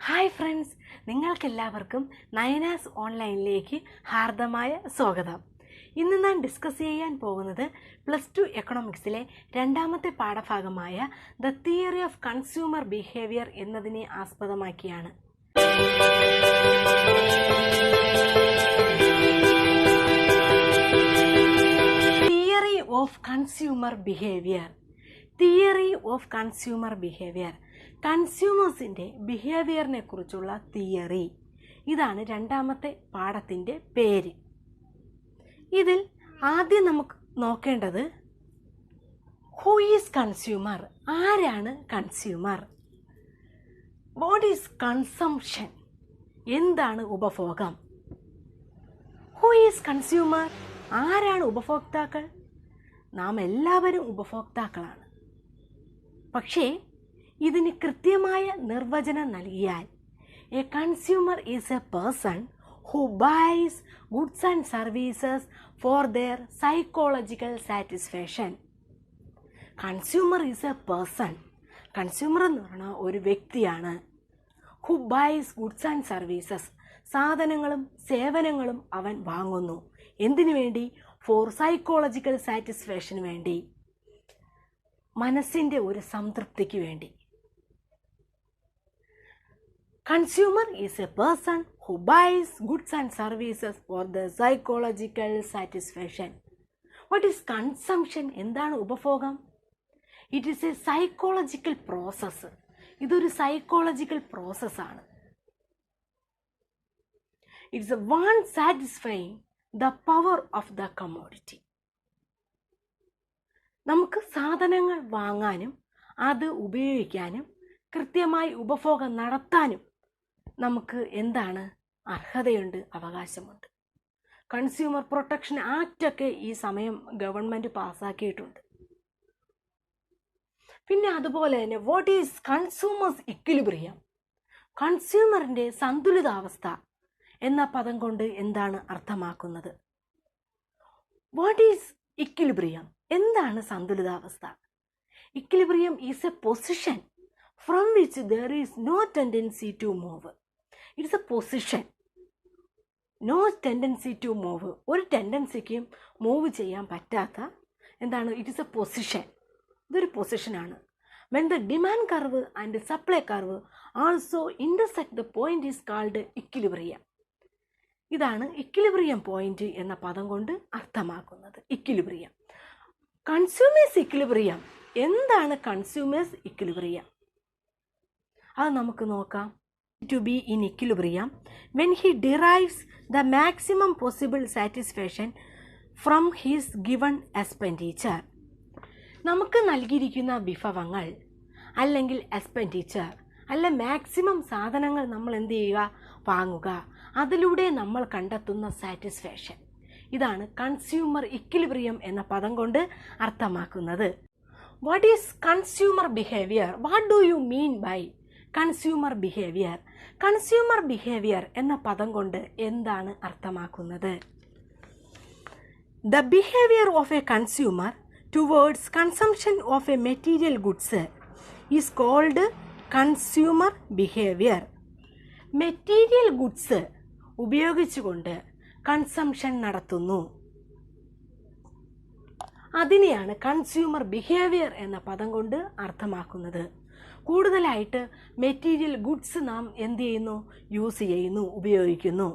Hi friends, നിങ്ങൾക്കെല്ലാവർക്കും നയനാസ് ഓൺലൈനിലേക്ക് ഹാർദമായ സ്വാഗതം. ഇന്ന് ഞാൻ ഡിസ്കസ് ചെയ്യാൻ പോകുന്നത് +2 എക്കണോമിക്സിലെ രണ്ടാമത്തെ പാഠഭാഗമായ the theory of consumer behaviour എന്നതിനെ ആസ്പദമാക്കിയാണ്. Theory of consumer behaviour. Theory of consumer behaviour, കൺസ്യൂമേഴ്സിൻ്റെ ബിഹേവിയറിനെ കുറിച്ചുള്ള തിയറി. ഇതാണ് രണ്ടാമത്തെ പാഠത്തിൻ്റെ പേര്. ഇതിൽ ആദ്യം നമുക്ക് നോക്കേണ്ടത് ഹൂ ഈസ് കൺസ്യൂമർ, ആരാണ് കൺസ്യൂമർ, വാട്ട് ഈസ് കൺസംഷൻ, എന്താണ് ഉപഭോഗം. ഹൂ ഈസ് കൺസ്യൂമർ, ആരാണ് ഉപഭോക്താക്കൾ. നാം എല്ലാവരും ഉപഭോക്താക്കളാണ്. പക്ഷേ ഇതിന് കൃത്യമായ നിർവചനം നൽകിയാൽ A consumer is A person who buys goods and services for their psychological satisfaction. Consumer is a person. Consumer എന്ന് പറഞ്ഞാൽ ഒരു വ്യക്തിയാണ്. Who buys goods and services, സാധനങ്ങളും സേവനങ്ങളും അവൻ വാങ്ങുന്നു. എന്തിനു വേണ്ടി? ഫോർ സൈക്കോളജിക്കൽ സാറ്റിസ്ഫാക്ഷന് വേണ്ടി, മനസ്സിൻ്റെ ഒരു സംതൃപ്തിക്ക് വേണ്ടി. Consumer is a person who buys goods and services for the psychological satisfaction. What is consumption? എന്താണ് ഉപഭോഗം? It is A psychological process. ഇതൊരു സൈക്കോളജിക്കൽ പ്രോസസ്സാണ്. It's A one satisfying the power of the commodity. നമുക്ക് സാധനങ്ങൾ വാങ്ങാനും അത് ഉപയോഗിക്കാനും കൃത്യമായി ഉപഭോഗം നടത്താനും നമുക്ക് എന്താണ് അർഹതയുണ്ട്, അവകാശമുണ്ട്. കൺസ്യൂമർ പ്രൊട്ടക്ഷൻ ആക്റ്റൊക്കെ ഈ സമയം ഗവൺമെൻറ് പാസ്സാക്കിയിട്ടുണ്ട്. പിന്നെ അതുപോലെ തന്നെ വാട്ട് ഈസ് കൺസ്യൂമേഴ്സ് ഇക്വിലിബ്രിയം, കൺസ്യൂമറിൻ്റെ സന്തുലിതാവസ്ഥ എന്ന പദം കൊണ്ട് എന്താണ് അർത്ഥമാക്കുന്നത്. വാട്ട് ഈസ് ഇക്വിലിബ്രിയം, എന്താണ് സന്തുലിതാവസ്ഥ. Equilibrium is A position from which there is no tendency to move. It's a position, no tendency to move. ഒരു ടെൻഡൻസിക്കും മൂവ് ചെയ്യാൻ പറ്റാത്ത എന്താണ്, ഇറ്റ് ഈസ് എ പൊസിഷൻ. ഇതൊരു പൊസിഷനാണ്. when the demand curve and supply curve also intersect, the point is called equilibrium. ഇതാണ് equilibrium point എന്ന പദം കൊണ്ട് അർത്ഥമാക്കുന്നത്. Equilibrium, consumers equilibrium. എന്താണ് കൺസ്യൂമേഴ്സ് ഇക്വിലിബ്രിയം? അത് നമുക്ക് നോക്കാം. To be in equilibrium when he derives the maximum possible satisfaction from his given expenditure. നമുക്ക് നൽകിയിരിക്കുന്ന വിഭവങ്ങൾ അല്ലെങ്കിൽ എക്സ്പെൻഡിച്ചർ അല്ല മാക്സിമം സാധനങ്ങൾ നമ്മൾ എന്ത് ചെയ്യുക, വാങ്ങുക. അതിലൂടെ നമ്മൾ കണ്ടെത്തുന്ന സാറ്റിസ്ഫാക്ഷൻ. ഇതാണ് കൺസ്യൂമർ ഇക്വിലിബ്രിയം എന്ന പദം കൊണ്ട് അർത്ഥമാക്കുന്നത്. What is consumer behaviour? What do you mean by consumer behaviour? Consumer behaviour എന്ന പദം കൊണ്ട് എന്താണ് അർത്ഥമാക്കുന്നത്? The behaviour of a consumer towards consumption of a material goods is called consumer behaviour. Material goods ഉപയോഗിച്ചുകൊണ്ട് കൺസംഷൻ നടത്തുന്നു. അതിനെയാണ് consumer behaviour എന്ന പദം കൊണ്ട് അർത്ഥമാക്കുന്നത്. കൂടുതലായിട്ട് മെറ്റീരിയൽ ഗുഡ്സ് നാം എന്ത് ചെയ്യുന്നു, യൂസ് ചെയ്യുന്നു, ഉപയോഗിക്കുന്നു.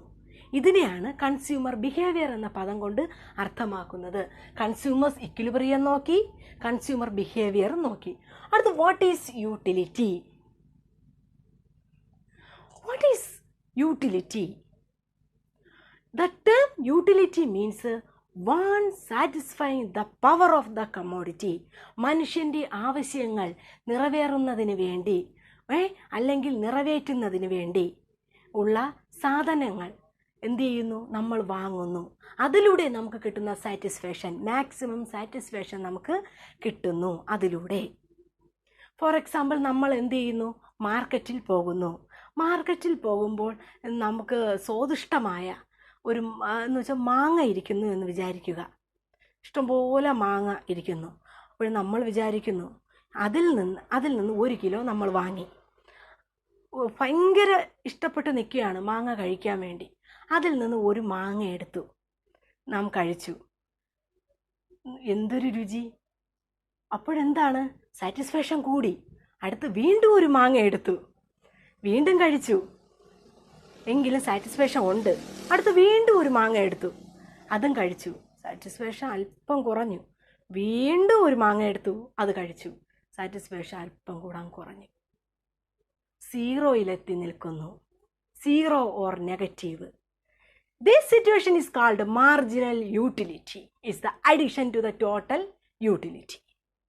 ഇതിനെയാണ് കൺസ്യൂമർ ബിഹേവിയർ എന്ന പദം കൊണ്ട് അർത്ഥമാക്കുന്നത്. കൺസ്യൂമേഴ്സ് ഇക്വിലിബ്രിയം നോക്കി, കൺസ്യൂമർ ബിഹേവിയർ നോക്കി. അടുത്ത് what is utility? What is utility? The term utility means one satisfying the power of the commodity. മനുഷ്യൻ്റെ ആവശ്യങ്ങൾ നിറവേറുന്നതിന് വേണ്ടി അല്ലെങ്കിൽ നിറവേറ്റുന്നതിന് വേണ്ടി ഉള്ള സാധനങ്ങൾ എന്ത് ചെയ്യുന്നു, നമ്മൾ വാങ്ങുന്നു. അതിലൂടെ നമുക്ക് കിട്ടുന്ന സാറ്റിസ്ഫാക്ഷൻ, മാക്സിമം സാറ്റിസ്ഫാക്ഷൻ നമുക്ക് കിട്ടുന്നു അതിലൂടെ. ഫോർ എക്സാമ്പിൾ, നമ്മൾ എന്ത് ചെയ്യുന്നു, മാർക്കറ്റിൽ പോകുന്നു. മാർക്കറ്റിൽ പോകുമ്പോൾ നമുക്ക് സ്വാദിഷ്ടമായ ഒരു എന്ന് വെച്ചാൽ മാങ്ങ ഇരിക്കുന്നു എന്ന് വിചാരിക്കുക. ഇഷ്ടംപോലെ മാങ്ങ ഇരിക്കുന്നു. അപ്പോൾ നമ്മൾ വിചാരിക്കുന്നു അതിൽ നിന്ന് 1 കിലോ നമ്മൾ വാങ്ങി. ഭയങ്കര ഇഷ്ടപ്പെട്ട് നിൽക്കുകയാണ് മാങ്ങ കഴിക്കാൻ വേണ്ടി. അതിൽ നിന്ന് ഒരു മാങ്ങ എടുത്തു, നാം കഴിച്ചു. എന്തൊരു രുചി! അപ്പോഴെന്താണ്? സാറ്റിസ്ഫാക്ഷൻ കൂടി. അടുത്ത് വീണ്ടും ഒരു മാങ്ങ എടുത്തു, വീണ്ടും കഴിച്ചു, എങ്കിലും സാറ്റിസ്ഫാക്ഷൻ ഉണ്ട്. അടുത്ത് വീണ്ടും ഒരു മാങ്ങ എടുത്തു, അതും കഴിച്ചു, സാറ്റിസ്ഫാക്ഷൻ അല്പം കുറഞ്ഞു. വീണ്ടും ഒരു മാങ്ങ എടുത്തു, അത് കഴിച്ചു, സാറ്റിസ്ഫാക്ഷൻ അല്പം കൂടാൻ കുറഞ്ഞു. 0-ലെത്തി നിൽക്കുന്നു. 0 or negative. This situation is called marginal utility. It's the addition to the total utility.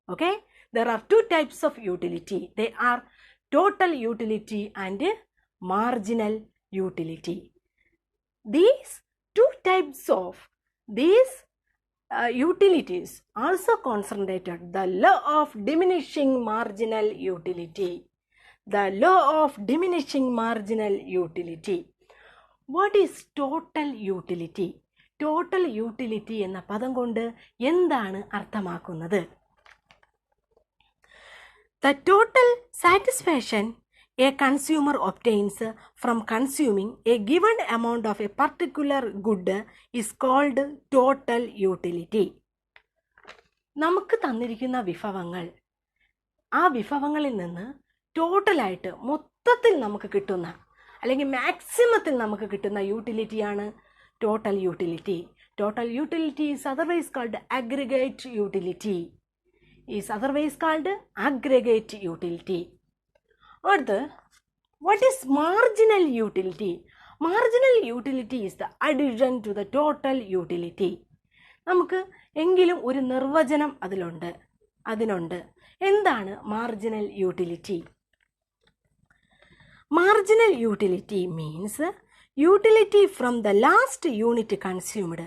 Okay? There are two types of utility. They are total utility and marginal utility. These two types of these utilities also concentrated the law of diminishing marginal utility. The law of diminishing marginal utility. What is total utility? Total utility എന്ന പദം കൊണ്ട് എന്താണ് അർത്ഥമാക്കുന്നത്? The total satisfaction a consumer obtains from consuming a given amount of a particular good is called total utility. നമുക്ക് തന്നിരിക്കുന്ന വിഭവങ്ങൾ, ആ വിഭവങ്ങളിൽ നിന്ന് ടോട്ടലായിട്ട് മൊത്തത്തിൽ നമുക്ക് കിട്ടുന്ന, അല്ലെങ്കിൽ മാക്സിമത്തിൽ നമുക്ക് കിട്ടുന്ന യൂട്ടിലിറ്റിയാണ് total utility. Total utility is otherwise called aggregate utility. അടുത്ത്, what is marginal utility? Marginal utility is the addition to the total utility. നമുക്ക് എങ്കിലും ഒരു നിർവചനം അതിനുണ്ട്. എന്താണ് marginal utility? Marginal utility means utility from the last unit consumed.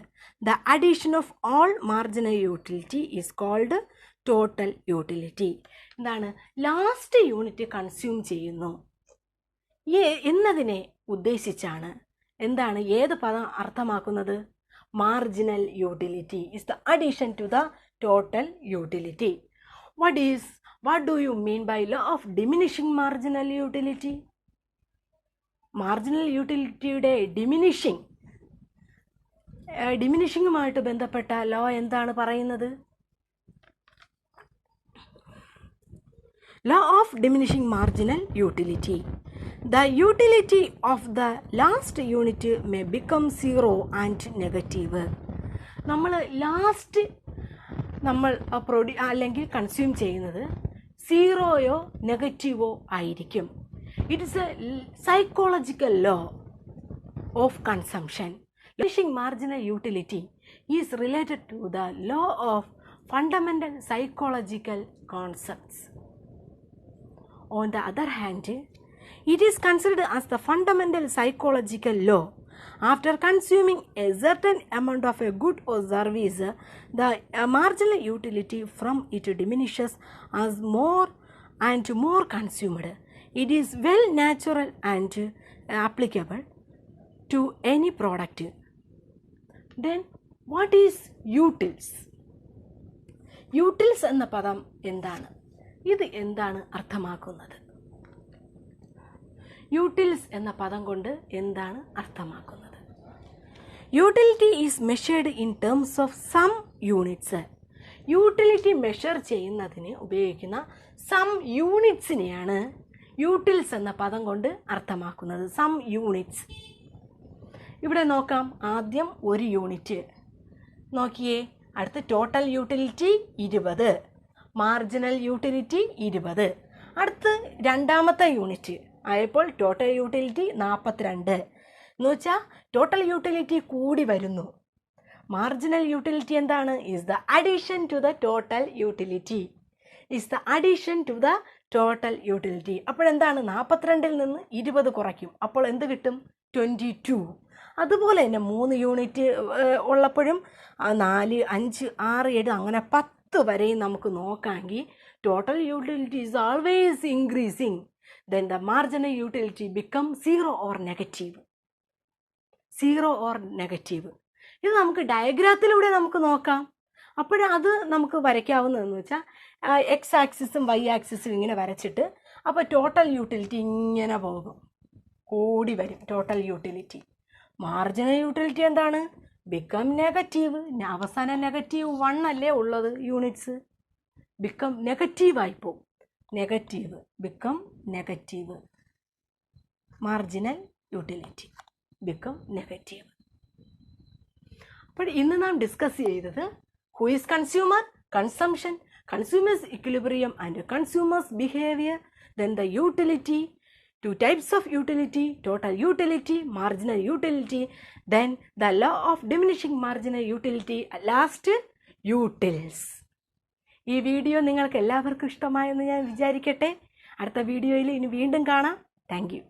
The addition of all marginal utility is called total utility. എന്താണ്? Last unit consume ചെയ്യുന്നു എന്നതിനെ ഉദ്ദേശിച്ചാണ് എന്താണ് ഏത് പദം അർത്ഥമാക്കുന്നത്? Marginal utility is the addition to the total utility. What do you mean by law of diminishing marginal utility? Marginal യൂട്ടിലിറ്റിയുടെ ഡിമിനിഷിങ്ങുമായിട്ട് ബന്ധപ്പെട്ട ലോ എന്താണ് പറയുന്നത്? Law of diminishing marginal utility. The utility of the last unit may become 0 and negative. നമ്മൾ അല്ലെങ്കിൽ consume ചെയ്യുന്നത് 0യോ നെഗറ്റീവോ ആയിരിക്കും. It is a psychological law of consumption. Diminishing marginal utility is related to the law of fundamental psychological concepts. On the other hand, it is considered as the fundamental psychological law. After consuming a certain amount of a good or service, the marginal utility from it diminishes as more and more consumed. It is well natural and applicable to any product. Then what is utils? Utils എന്ന പദം എന്താണ്? ഇത് എന്താണ് അർത്ഥമാക്കുന്നത്? Utils എന്ന പദം കൊണ്ട് എന്താണ് അർത്ഥമാക്കുന്നത്? Utility is measured in terms of some units. Utility measure ചെയ്യുന്നതിന് ഉപയോഗിക്കുന്ന സം യൂണിറ്റ്സിനെയാണ് യൂട്ടിൽസ് എന്ന പദം കൊണ്ട് അർത്ഥമാക്കുന്നത്. Some units. ഇവിടെ നോക്കാം. ആദ്യം ഒരു യൂണിറ്റ് നോക്കിയേ. അടുത്ത് ടോട്ടൽ യൂട്ടിലിറ്റി 20, മാർജിനൽ യൂട്ടിലിറ്റി 20. അടുത്ത് രണ്ടാമത്തെ യൂണിറ്റ് ആയപ്പോൾ ടോട്ടൽ യൂട്ടിലിറ്റി 42. എന്ന് വെച്ചാൽ ടോട്ടൽ യൂട്ടിലിറ്റി കൂടി വരുന്നു. മാർജിനൽ യൂട്ടിലിറ്റി എന്താണ്? Is the addition to the total utility. Is the addition to the total utility. അപ്പോഴെന്താണ്? 42-ൽ നിന്ന് 20 കുറയ്ക്കും. അപ്പോൾ എന്ത് കിട്ടും? 22. അതുപോലെ തന്നെ 3 യൂണിറ്റ് ഉള്ളപ്പോഴും 4, 5, 6, 7 അങ്ങനെ 10 വരെയും നമുക്ക് നോക്കാമെങ്കിൽ total utility is always increasing. Then the marginal utility becomes 0 or negative. 0 or negative. ഇത് നമുക്ക് ഡയഗ്രാത്തിലൂടെ നമുക്ക് നോക്കാം. അപ്പോഴത് നമുക്ക് വരയ്ക്കാവുന്നതെന്ന് വെച്ചാൽ എക്സ് ആക്സിസും വൈ ആക്സിസും ഇങ്ങനെ വരച്ചിട്ട് അപ്പോൾ ടോട്ടൽ യൂട്ടിലിറ്റി ഇങ്ങനെ പോകും, കൂടി വരും ടോട്ടൽ യൂട്ടിലിറ്റി. മാർജിനൽ യൂട്ടിലിറ്റി എന്താണ്? Become negative. അവസാനം -1 അല്ലേ ഉള്ളത് യൂണിറ്റ്സ്, ബിക്കം നെഗറ്റീവായി പോകും. Negative, become negative. Marginal utility become negative. അപ്പോൾ ഇന്ന് നാം ഡിസ്കസ് ചെയ്തത് who is consumer, consumption, consumers equilibrium and consumers behaviour, then the utility, 2 types of utility, total utility, marginal utility, then the law of diminishing marginal utility, last utils. ഈ video നിങ്ങൾക്ക് എല്ലാവർക്കും ഇഷ്ടമായെന്ന് ഞാൻ വിചാരിക്കട്ടെ. അടുത്ത വീഡിയോയിൽ ഇനി വീണ്ടും കാണാം. Thank you.